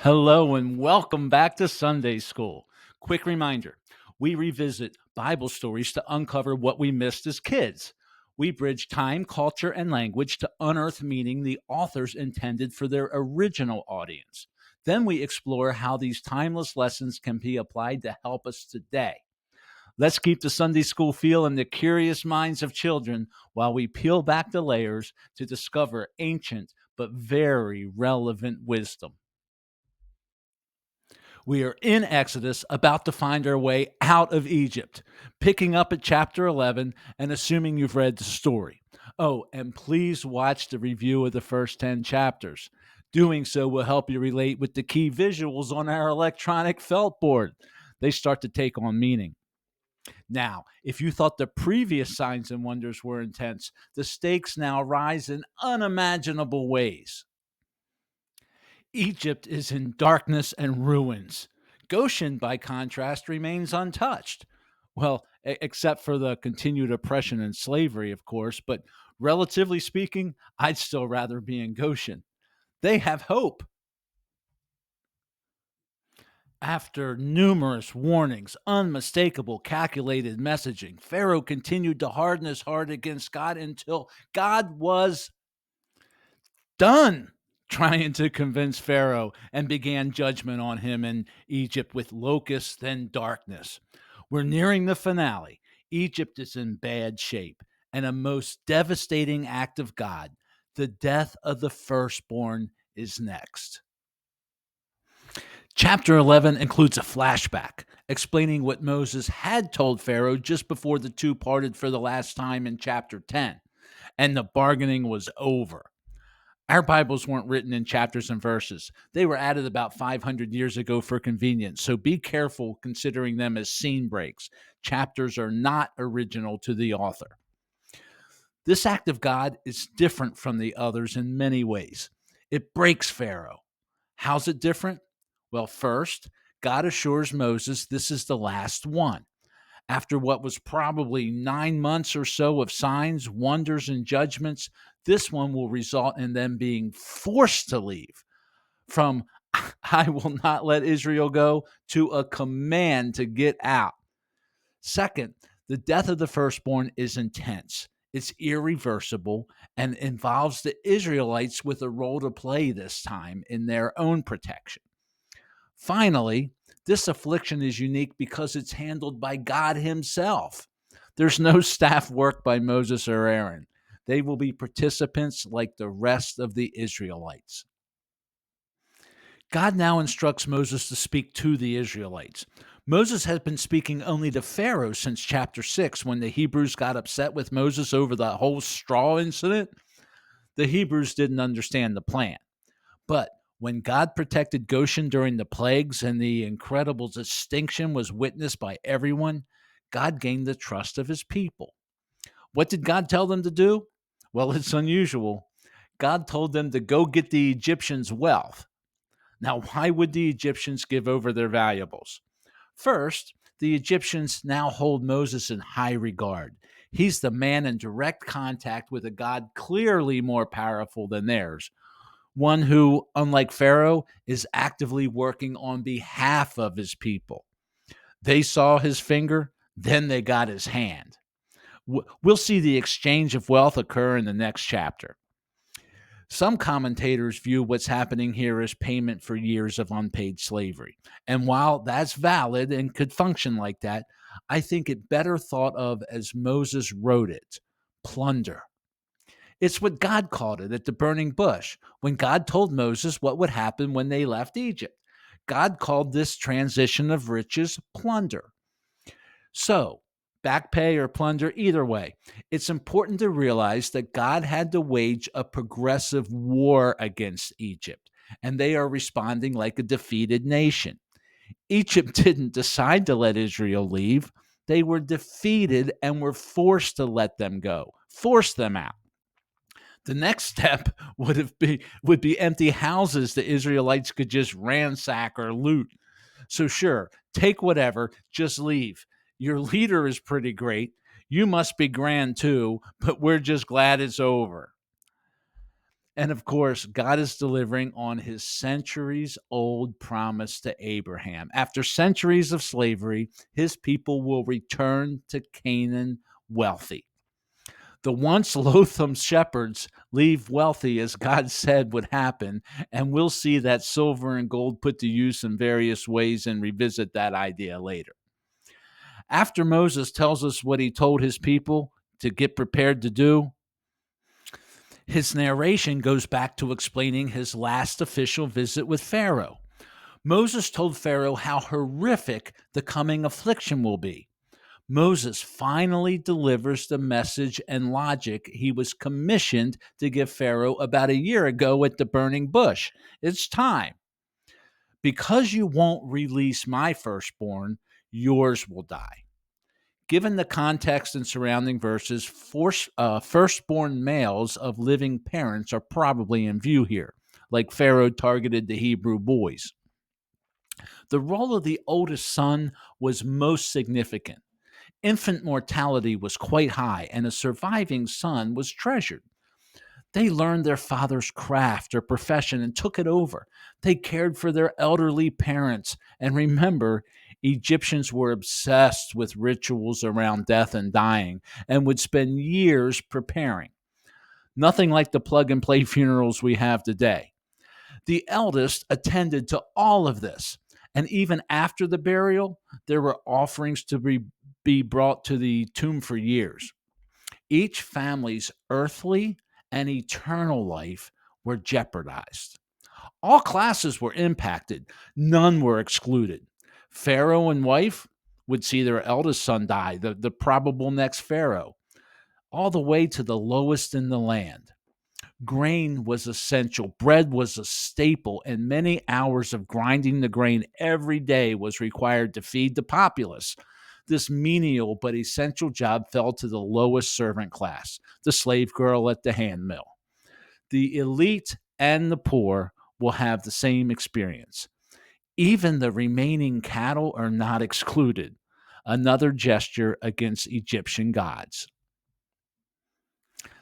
Hello and welcome back to Sunday School. Quick reminder, we revisit Bible stories to uncover what we missed as kids. We bridge time, culture, and language to unearth meaning the authors intended for their original audience. Then we explore how these timeless lessons can be applied to help us today. Let's keep the Sunday School feel in the curious minds of children while we peel back the layers to discover ancient but very relevant wisdom. We are in Exodus, about to find our way out of Egypt, picking up at chapter 11 and assuming you've read the story. Oh, and please watch the review of the first 10 chapters. Doing so will help you relate with the key visuals on our electronic felt board. They start to take on meaning. Now, if you thought the previous signs and wonders were intense, the stakes now rise in unimaginable ways. Egypt is in darkness and ruins. Goshen, by contrast, remains untouched. Well, except for the continued oppression and slavery, of course, but relatively speaking, I'd still rather be in Goshen. They have hope. After numerous warnings, unmistakable, calculated messaging, Pharaoh continued to harden his heart against God until God was done trying to convince Pharaoh and began judgment on him in Egypt with locusts and darkness. We're nearing the finale. Egypt is in bad shape, and a most devastating act of God, the death of the firstborn, is next. Chapter 11 includes a flashback explaining what Moses had told Pharaoh just before the two parted for the last time in chapter 10, and the bargaining was over. Our Bibles weren't written in chapters and verses. They were added about 500 years ago for convenience, so be careful considering them as scene breaks. Chapters are not original to the author. This act of God is different from the others in many ways. It breaks Pharaoh. How's it different? Well, first, God assures Moses this is the last one. After what was probably 9 months or so of signs, wonders, and judgments, this one will result in them being forced to leave. From I will not let Israel go to a command to get out. Second, the death of the firstborn is intense. It's irreversible and involves the Israelites with a role to play this time in their own protection. Finally, this affliction is unique because it's handled by God himself. There's no staff work by Moses or Aaron. They will be participants like the rest of the Israelites. God now instructs Moses to speak to the Israelites. Moses has been speaking only to Pharaoh since chapter 6 when the Hebrews got upset with Moses over the whole straw incident. The Hebrews didn't understand the plan. But when God protected Goshen during the plagues and the incredible distinction was witnessed by everyone, God gained the trust of his people. What did God tell them to do? Well, it's unusual. God told them to go get the Egyptians' wealth. Now, why would the Egyptians give over their valuables? First, the Egyptians now hold Moses in high regard. He's the man in direct contact with a God clearly more powerful than theirs, one who, unlike Pharaoh, is actively working on behalf of his people. They saw his finger, then they got his hand. We'll see the exchange of wealth occur in the next chapter. Some commentators view what's happening here as payment for years of unpaid slavery. And while that's valid and could function like that, I think it better thought of as Moses wrote it, plunder. It's what God called it at the burning bush when God told Moses what would happen when they left Egypt. God called this transition of riches plunder. So, back pay or plunder, either way, it's important to realize that God had to wage a progressive war against Egypt, and they are responding like a defeated nation. Egypt didn't decide to let Israel leave. They were defeated and were forced to let them go, force them out. The next step would be empty houses the Israelites could just ransack or loot. So sure, take whatever, just leave. Your leader is pretty great. You must be grand too, but we're just glad it's over. And of course, God is delivering on his centuries old promise to Abraham. After centuries of slavery, his people will return to Canaan wealthy. The once loathsome shepherds leave wealthy, as God said would happen, and we'll see that silver and gold put to use in various ways and revisit that idea later. After Moses tells us what he told his people to get prepared to do, his narration goes back to explaining his last official visit with Pharaoh. Moses told Pharaoh how horrific the coming affliction will be. Moses finally delivers the message and logic he was commissioned to give Pharaoh about a year ago at the burning bush. It's time. Because you won't release my firstborn, yours will die. Given the context and surrounding verses, firstborn males of living parents are probably in view here, like Pharaoh targeted the Hebrew boys. The role of the oldest son was most significant. Infant mortality was quite high, and a surviving son was treasured. They learned their father's craft or profession and took it over. They cared for their elderly parents. And remember, Egyptians were obsessed with rituals around death and dying and would spend years preparing. Nothing like the plug and play funerals we have today. The eldest attended to all of this. And even after the burial, there were offerings to be brought to the tomb for years. Each family's earthly and eternal life were jeopardized. All classes were impacted, none were excluded. Pharaoh and wife would see their eldest son die, the probable next Pharaoh, all the way to the lowest in the land. Grain was essential, bread was a staple, and many hours of grinding the grain every day was required to feed the populace. This menial but essential job fell to the lowest servant class, the slave girl at the hand mill. The elite and the poor will have the same experience. Even the remaining cattle are not excluded, another gesture against Egyptian gods.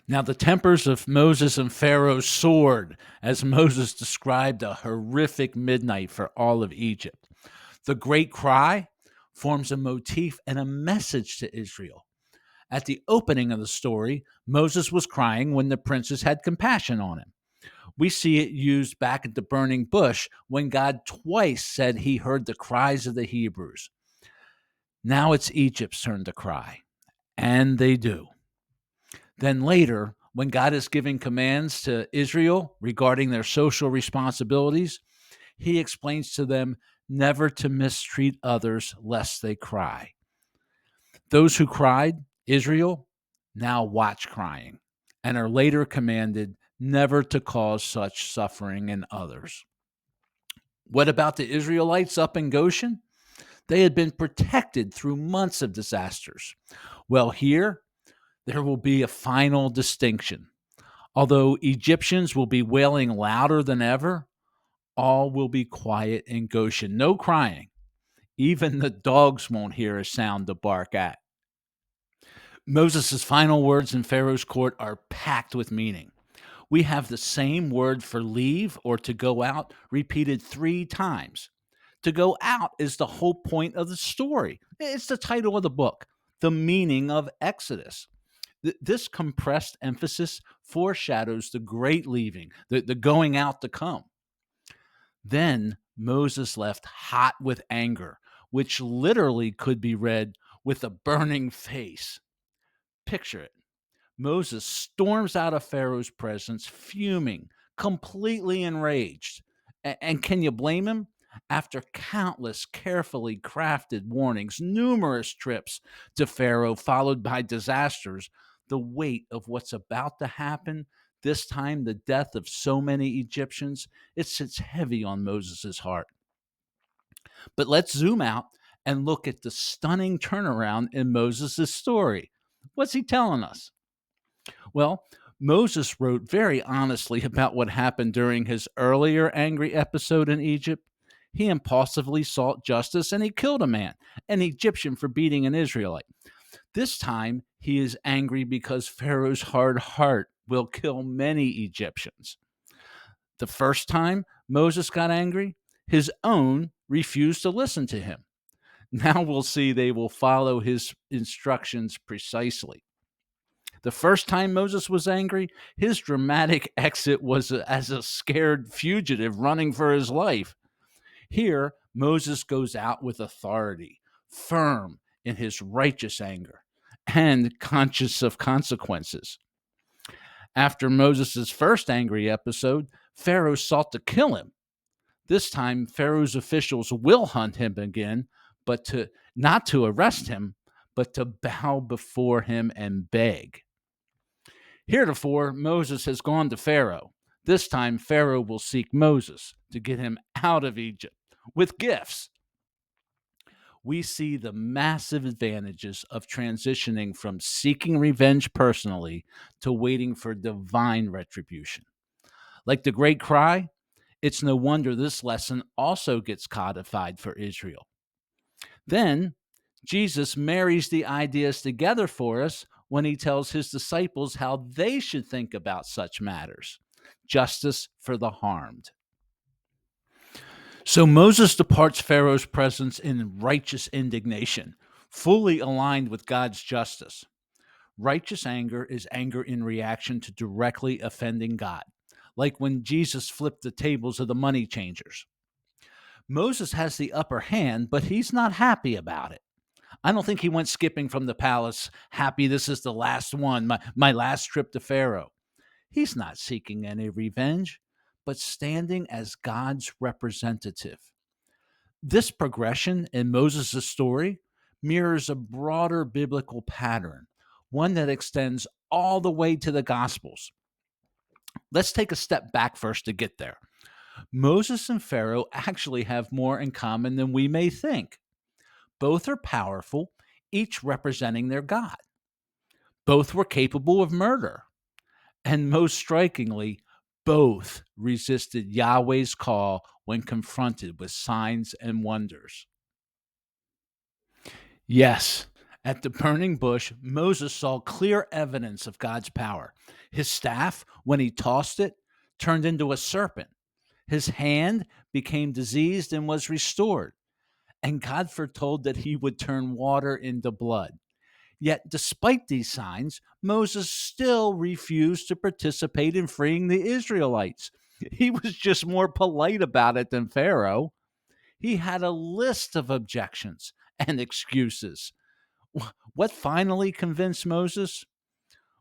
Now, the tempers of Moses and Pharaoh soared as Moses described a horrific midnight for all of Egypt. The great cry forms a motif and a message to Israel. At the opening of the story, Moses was crying when the princes had compassion on him. We see it used back at the burning bush when God twice said he heard the cries of the Hebrews. Now it's Egypt's turn to cry, and they do. Then later, when God is giving commands to Israel regarding their social responsibilities, he explains to them never to mistreat others lest they cry. Those who cried, Israel, now watch crying and are later commanded never to cause such suffering in others. What about the Israelites up in Goshen? They had been protected through months of disasters. Well, here, there will be a final distinction. Although Egyptians will be wailing louder than ever, all will be quiet in Goshen. No crying. Even the dogs won't hear a sound to bark at. Moses' final words in Pharaoh's court are packed with meaning. We have the same word for leave or to go out repeated 3 times. To go out is the whole point of the story. It's the title of the book, the meaning of Exodus. This compressed emphasis foreshadows the great leaving, the going out to come. Then Moses left hot with anger, which literally could be read with a burning face. Picture it. Moses storms out of Pharaoh's presence, fuming, completely enraged. And can you blame him? After countless carefully crafted warnings, numerous trips to Pharaoh, followed by disasters, the weight of what's about to happen, this time the death of so many Egyptians, it sits heavy on Moses' heart. But let's zoom out and look at the stunning turnaround in Moses' story. What's he telling us? Well, Moses wrote very honestly about what happened during his earlier angry episode in Egypt. He impulsively sought justice and he killed a man, an Egyptian, for beating an Israelite. This time, he is angry because Pharaoh's hard heart will kill many Egyptians. The first time Moses got angry, his own refused to listen to him. Now we'll see they will follow his instructions precisely. The first time Moses was angry, his dramatic exit was as a scared fugitive running for his life. Here, Moses goes out with authority, firm in his righteous anger, and conscious of consequences. After Moses' first angry episode, Pharaoh sought to kill him. This time, Pharaoh's officials will hunt him again, but not to arrest him, but to bow before him and beg. Heretofore, Moses has gone to Pharaoh. This time, Pharaoh will seek Moses to get him out of Egypt with gifts. We see the massive advantages of transitioning from seeking revenge personally to waiting for divine retribution. Like the great cry, it's no wonder this lesson also gets codified for Israel. Then, Jesus marries the ideas together for us when he tells his disciples how they should think about such matters. Justice for the harmed. So Moses departs Pharaoh's presence in righteous indignation, fully aligned with God's justice. Righteous anger is anger in reaction to directly offending God, like when Jesus flipped the tables of the money changers. Moses has the upper hand, but he's not happy about it. I don't think he went skipping from the palace, happy this is the last one, my last trip to Pharaoh. He's not seeking any revenge, but standing as God's representative. This progression in Moses' story mirrors a broader biblical pattern, one that extends all the way to the Gospels. Let's take a step back first to get there. Moses and Pharaoh actually have more in common than we may think. Both are powerful, each representing their God. Both were capable of murder. And most strikingly, both resisted Yahweh's call when confronted with signs and wonders. Yes, at the burning bush, Moses saw clear evidence of God's power. His staff, when he tossed it, turned into a serpent. His hand became diseased and was restored. And God foretold that he would turn water into blood. Yet, despite these signs, Moses still refused to participate in freeing the Israelites. He was just more polite about it than Pharaoh. He had a list of objections and excuses. What finally convinced Moses?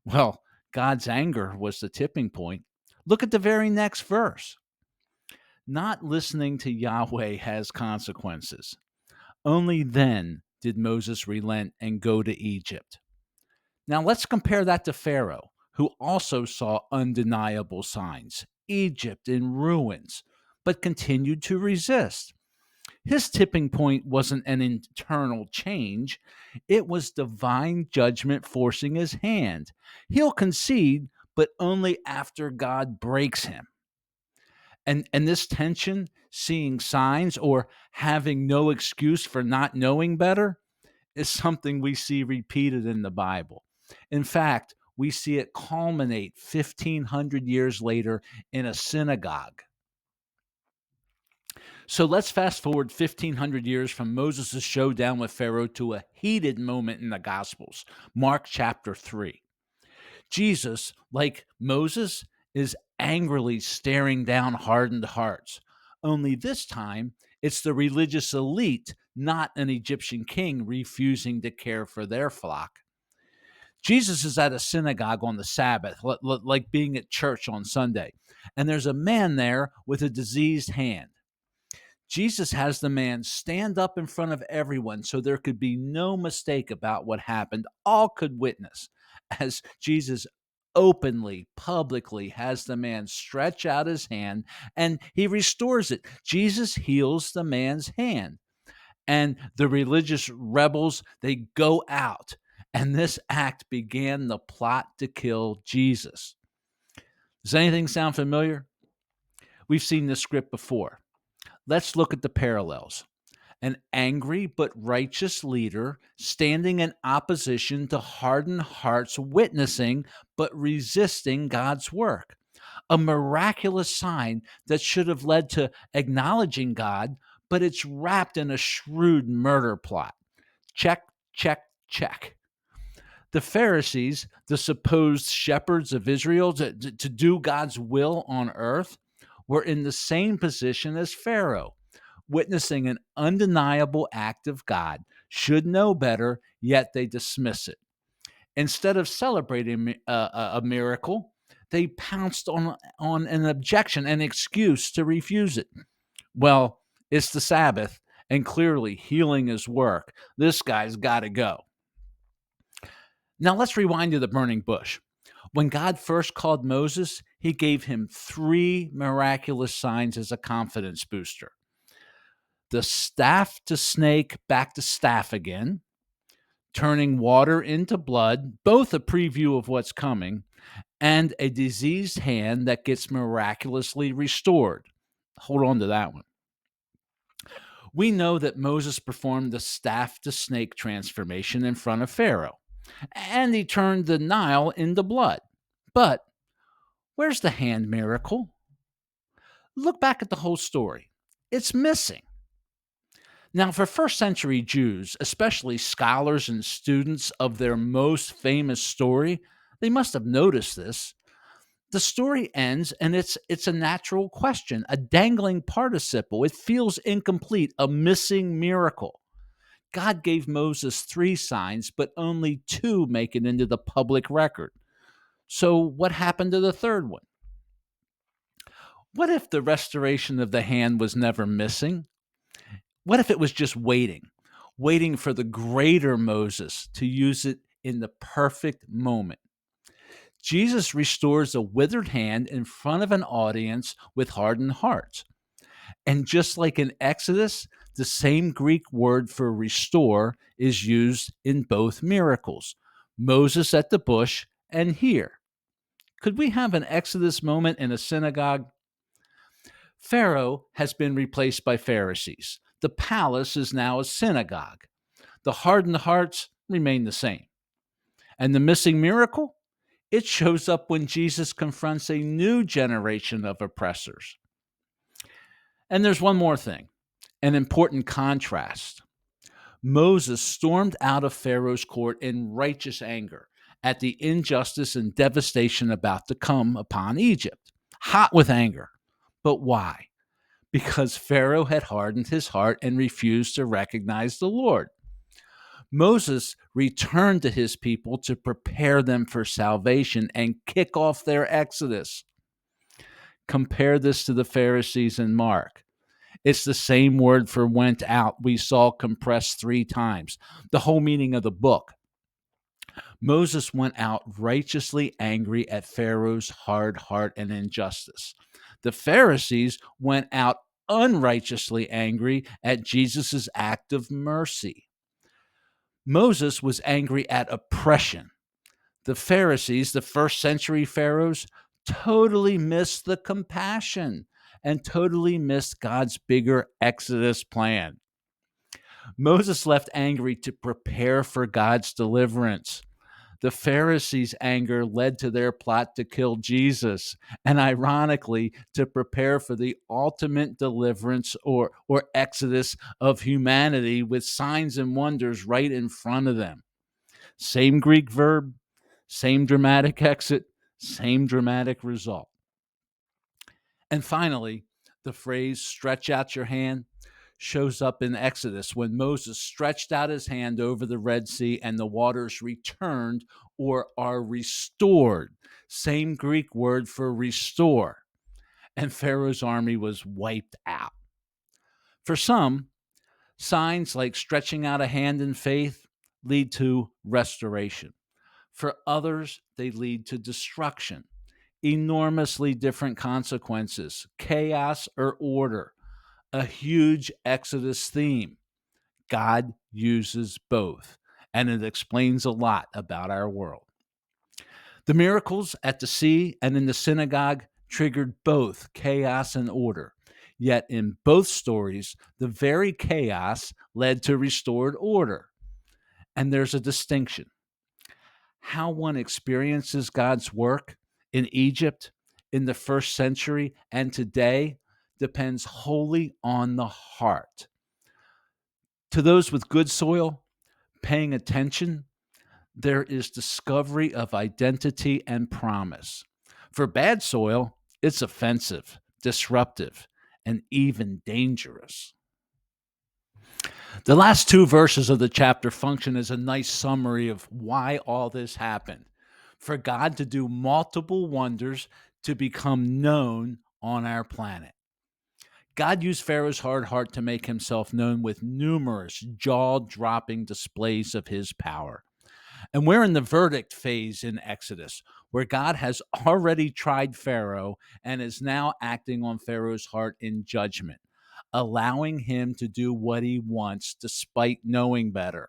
Well, God's anger was the tipping point. Look at the very next verse. Not listening to Yahweh has consequences. Only then did Moses relent and go to Egypt. Now let's compare that to Pharaoh, who also saw undeniable signs, Egypt in ruins, but continued to resist. His tipping point wasn't an internal change, it was divine judgment forcing his hand. He'll concede, but only after God breaks him. And this tension, seeing signs or having no excuse for not knowing better, is something we see repeated in the Bible. In fact, we see it culminate 1,500 years later in a synagogue. So let's fast forward 1,500 years from Moses' showdown with Pharaoh to a heated moment in the Gospels, Mark chapter 3. Jesus, like Moses, is angrily staring down hardened hearts. Only this time, it's the religious elite, not an Egyptian king, refusing to care for their flock. Jesus is at a synagogue on the Sabbath, like being at church on Sunday, and there's a man there with a diseased hand. Jesus has the man stand up in front of everyone so there could be no mistake about what happened. All could witness as Jesus openly, publicly has the man stretch out his hand and he restores it. Jesus heals the man's hand. And the religious rebels, they go out. And this act began the plot to kill Jesus. Does anything sound familiar? We've seen this script before. Let's look at the parallels. an angry but righteous leader standing in opposition to hardened hearts witnessing but resisting God's work. A miraculous sign that should have led to acknowledging God, but it's wrapped in a shrewd murder plot. Check, check, check. The Pharisees, the supposed shepherds of Israel to do God's will on earth, were in the same position as Pharaoh, witnessing an undeniable act of God, should know better, yet they dismiss it. Instead of celebrating a miracle, they pounced on an objection, an excuse to refuse it. Well, it's the Sabbath, and clearly healing is work. This guy's got to go. Now let's rewind to the burning bush. When God first called Moses, he gave him 3 miraculous signs as a confidence booster: the staff to snake back to staff again, turning water into blood, both a preview of what's coming, and a diseased hand that gets miraculously restored. Hold on to that one. We know that Moses performed the staff to snake transformation in front of Pharaoh, and he turned the Nile into blood. But where's the hand miracle? Look back at the whole story. It's missing. Now, for first century Jews, especially scholars and students of their most famous story, they must have noticed this. The story ends and it's a natural question, a dangling participle. It feels incomplete, a missing miracle. God gave Moses 3 signs, but only 2 make it into the public record. So, what happened to the third one? What if the restoration of the hand was never missing? What if it was just waiting for the greater Moses to use it in the perfect moment? Jesus restores a withered hand in front of an audience with hardened hearts. And just like in Exodus, the same Greek word for restore is used in both miracles: Moses at the bush and here. Could we have an Exodus moment in a synagogue? Pharaoh has been replaced by Pharisees. The palace is now a synagogue. The hardened hearts remain the same. And the missing miracle? It shows up when Jesus confronts a new generation of oppressors. And there's one more thing, an important contrast. Moses stormed out of Pharaoh's court in righteous anger at the injustice and devastation about to come upon Egypt, hot with anger. But why? Because Pharaoh had hardened his heart and refused to recognize the Lord. Moses returned to his people to prepare them for salvation and kick off their exodus. Compare this to the Pharisees in Mark. It's the same word for went out we saw compressed 3 times, the whole meaning of the book. Moses went out righteously angry at Pharaoh's hard heart and injustice. The Pharisees went out unrighteously angry at Jesus' act of mercy. Moses was angry at oppression. The Pharisees, the first century pharaohs, totally missed the compassion and totally missed God's bigger Exodus plan. Moses left angry to prepare for God's deliverance. The Pharisees' anger led to their plot to kill Jesus, and ironically, to prepare for the ultimate deliverance or exodus of humanity with signs and wonders right in front of them. Same Greek verb, same dramatic exit, same dramatic result. And finally, the phrase stretch out your hand shows up in Exodus when Moses stretched out his hand over the Red Sea and the waters returned or are restored. Same Greek word for restore. And Pharaoh's army was wiped out. For some, signs like stretching out a hand in faith lead to restoration. For others, they lead to destruction. Enormously different consequences, chaos or order. A huge Exodus theme. God uses both, and it explains a lot about our world. The miracles at the sea and in the synagogue triggered both chaos and order. Yet in both stories, the very chaos led to restored order. And there's a distinction. How one experiences God's work in Egypt in the first century and today depends wholly on the heart. To those with good soil, paying attention, there is discovery of identity and promise. For bad soil, it's offensive, disruptive, and even dangerous. The last two verses of the chapter function as a nice summary of why all this happened. For God to do multiple wonders to become known on our planet. God used Pharaoh's hard heart to make himself known with numerous jaw-dropping displays of his power. And we're in the verdict phase in Exodus, where God has already tried Pharaoh and is now acting on Pharaoh's heart in judgment, allowing him to do what he wants despite knowing better.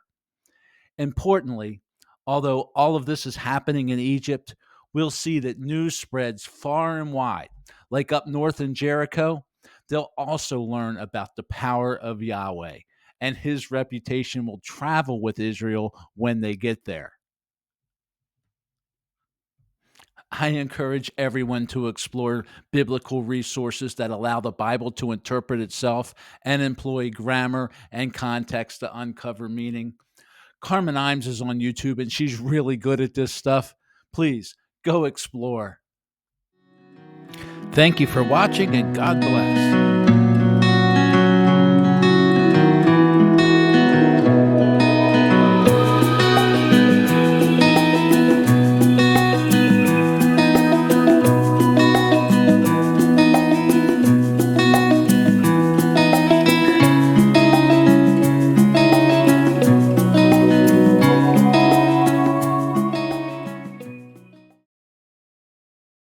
Importantly, although all of this is happening in Egypt, we'll see that news spreads far and wide. Like up north in Jericho, they'll also learn about the power of Yahweh, and his reputation will travel with Israel when they get there. I encourage everyone to explore biblical resources that allow the Bible to interpret itself and employ grammar and context to uncover meaning. Carmen Imes is on YouTube and she's really good at this stuff. Please go explore. Thank you for watching and God bless.